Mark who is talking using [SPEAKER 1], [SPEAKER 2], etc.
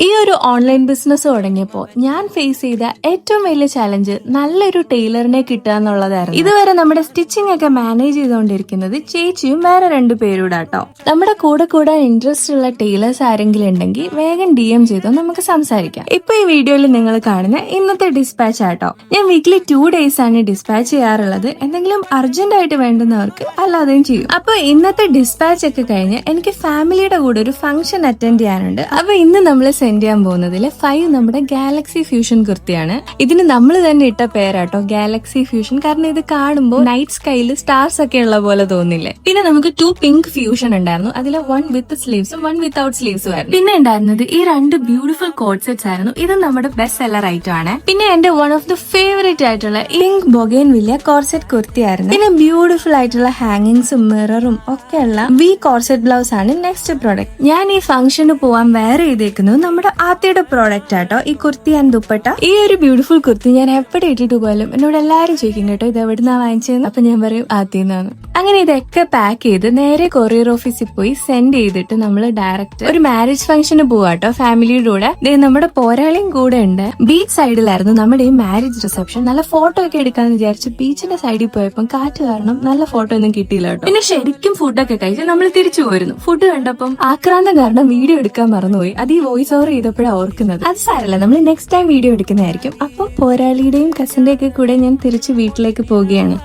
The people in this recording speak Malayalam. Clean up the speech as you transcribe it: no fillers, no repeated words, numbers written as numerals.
[SPEAKER 1] ഈ ഒരു ഓൺലൈൻ ബിസിനസ് തുടങ്ങിയപ്പോൾ ഞാൻ ഫേസ് ചെയ്ത ഏറ്റവും വലിയ ചലഞ്ച് നല്ലൊരു ടൈലറിനെ കിട്ടുക എന്നുള്ളതായിരുന്നു. ഇതുവരെ നമ്മുടെ സ്റ്റിച്ചിങ് ഒക്കെ മാനേജ് ചെയ്തുകൊണ്ടിരിക്കുന്നത് ചേച്ചിയും വേറെ 2 പേരൂടാട്ടോ. നമ്മുടെ കൂടെ കൂടാൻ ഇൻട്രസ്റ്റ് ഉള്ള ടൈലേഴ്സ് ആരെങ്കിലും ഉണ്ടെങ്കിൽ വേഗം DM ചെയ്തോ, നമുക്ക് സംസാരിക്കാം. ഇപ്പൊ ഈ വീഡിയോയിൽ നിങ്ങൾ കാണുന്ന ഇന്നത്തെ ഡിസ്പാച്ച് ആട്ടോ. ഞാൻ വീക്ക്ലി 2 days ആണ് ഡിസ്പാച്ച് ചെയ്യാറുള്ളത്. എന്തെങ്കിലും അർജന്റ് ആയിട്ട് വേണ്ടുന്നവർക്ക് അല്ലാതെയും ചെയ്യും. അപ്പൊ ഇന്നത്തെ ഡിസ്പാച്ച് ഒക്കെ കഴിഞ്ഞ് എനിക്ക് ഫാമിലിയുടെ കൂടെ ഒരു ഫംഗ്ഷൻ അറ്റൻഡ് ചെയ്യാനുണ്ട്. അപ്പൊ ഇന്ന് നമ്മൾ സെൻഡ് ചെയ്യാൻ പോകുന്നതിൽ 5 നമ്മുടെ ഗാലക്സി ഫ്യൂഷൻ കുർത്തിയാണ്. ഇതിന് നമ്മൾ തന്നെ ഇട്ട പേരാട്ടോ ഗാലക്സി ഫ്യൂഷൻ. കാരണം ഇത് കാണുമ്പോൾ നൈറ്റ് സ്കൈയിൽ സ്റ്റാർസ് ഒക്കെ ഉള്ള പോലെ തോന്നില്ലേ. പിന്നെ നമുക്ക് 2 പിങ്ക് ഫ്യൂഷൻ ഉണ്ടായിരുന്നു. അതിൽ 1 വിത്ത് സ്ലീവ്സും 1 വിത്തൗട്ട് സ്ലീവ്സും ആയിരുന്നു. പിന്നെ ഉണ്ടായിരുന്നത് ഈ 2 ബ്യൂട്ടിഫുൾ കോട്ട് സെറ്റ്സ് ആയിരുന്നു. ഇത് നമ്മുടെ ബെസ്റ്റ് സെല്ലർ ഐറ്റം ആണ്. പിന്നെ എന്റെ വൺ ഓഫ് ദി ഫേവറേറ്റ് ആയിട്ടുള്ള പിങ്ക് ബൊഗൈൻവില്ല കോർസെറ്റ് കുർത്തി ആയിരുന്നു. പിന്നെ ബ്യൂട്ടിഫുൾ ആയിട്ടുള്ള ഹാങ്ങിങ്സും മിററും ഒക്കെയുള്ള വി കോർസെറ്റ് ബ്ലൗസ് ആണ് നെക്സ്റ്റ് പ്രോഡക്റ്റ്. ഞാൻ ഈ ഫംഗ്ഷന് പോവാൻ വേറെ ചെയ്തേക്കുന്നത് നമ്മുടെ ആദ്യയുടെ പ്രോഡക്റ്റ് ആട്ടോ, ഈ കുർത്തി ആൻഡ് ദുപ്പട്ട. ഈ ഒരു ബ്യൂട്ടിഫുൾ കുർത്തി ഞാൻ എവിടെ ഇട്ടിട്ട് പോയാലും എന്നോട് എല്ലാരും ചോദിക്കും കേട്ടോ ഇത് എവിടുന്നാ വാങ്ങിച്ചതെന്ന്. അപ്പൊ ഞാൻ പറയും ആദ്യന്നാണ്. അങ്ങനെ ഇതൊക്കെ പാക്ക് ചെയ്ത് നേരെ കൊറിയർ ഓഫീസിൽ പോയി സെൻഡ് ചെയ്തിട്ട് നമ്മൾ ഡയറക്റ്റ് ഒരു മാരേജ് ഫംഗ്ഷന് പോവാട്ടോ ഫാമിലിയുടെ കൂടെ. നമ്മുടെ പോരാളിയും കൂടെ ഉണ്ട്. ബീച്ച് സൈഡിലായിരുന്നു നമ്മുടെ ഈ മാരേജ് റിസപ്ഷൻ. നല്ല ഫോട്ടോ ഒക്കെ എടുക്കാന്ന് വിചാരിച്ച് ബീച്ചിന്റെ സൈഡിൽ പോയപ്പോൾ കാറ്റ് കാരണം നല്ല ഫോട്ടോ ഒന്നും കിട്ടിയില്ല കേട്ടോ. പിന്നെ ശരിക്കും ഫുഡൊക്കെ കഴിച്ച് നമ്മൾ തിരിച്ചു പോയിരുന്നു. ഫുഡ് കണ്ടപ്പം ആക്രാന്തം കാരണം വീഡിയോ എടുക്കാൻ മറന്നുപോയി. അത് ഈ വോയിസ് ഓവർ ചെയ്തപ്പോഴാണ് ഓർക്കുന്നത്. അത് സാരല്ല, നമ്മൾ നെക്സ്റ്റ് ടൈം വീഡിയോ എടുക്കുന്നതായിരിക്കും. അപ്പൊ പോരാളിയുടെയും കസിന്റെ ഒക്കെ കൂടെ ഞാൻ തിരിച്ച് വീട്ടിലേക്ക് പോവുകയാണ്.